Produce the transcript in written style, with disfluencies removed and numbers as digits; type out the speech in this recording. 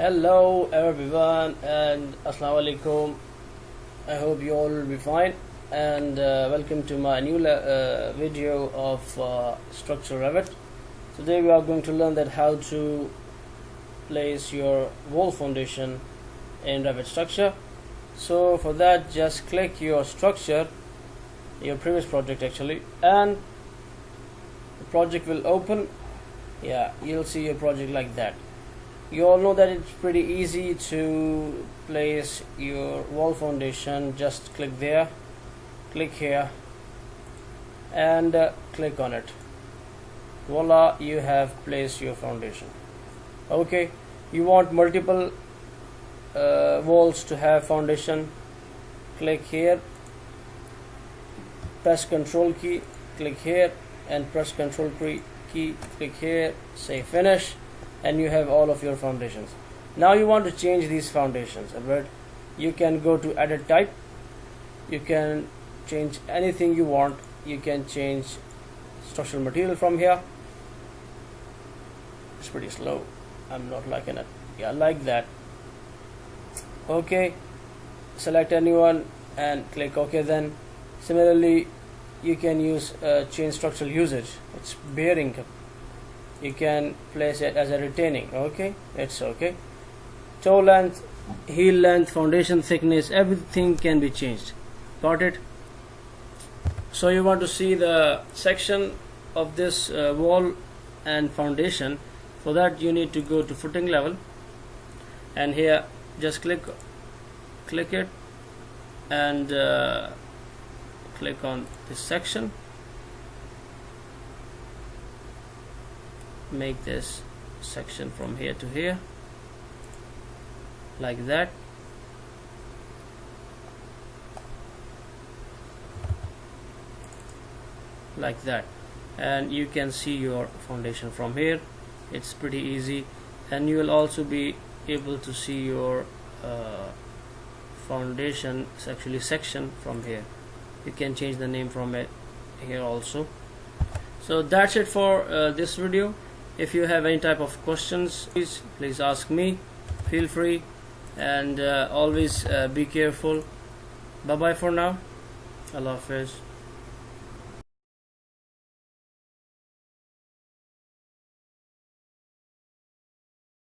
Hello everyone and Assalamu alaikum. I hope you all will be fine and welcome to my new video of Structure Revit. Today we are going to learn that how to place your wall foundation in Revit Structure. So for that, just click your structure, your previous project actually, and the project will open. Yeah, you'll see your project like that. You all know that it's pretty easy to place your wall foundation. Just click there, click here, and click on it. Voila, you have placed your foundation. Okay, you want multiple walls to have foundation. Click here, press Ctrl key, click here, and press Ctrl key, click here, say finish, and you have all of your foundations. Now you want to change these foundations a bit. You can go to edit type, you can change anything you want. You can change structural material from here. It's pretty slow, I'm not liking it. Yeah, like that. Okay, select anyone and click OK. Then similarly you can use change structural usage. It's bearing, you can place it as a retaining. Okay, it's okay. Toe length, heel length, foundation thickness, everything can be changed. Got it? So you want to see the section of this wall and foundation. For that you need to go to footing level, and here just click it and click on this section. Make this section from here to here like that. Like that, and you can see your foundation from here. It's pretty easy, and you will also be able to see your foundation section from here. You can change the name from it here also. So that's it for this video. If you have any type of questions, please ask me. Feel free, and always be careful. Bye bye for now. Allah Hafiz.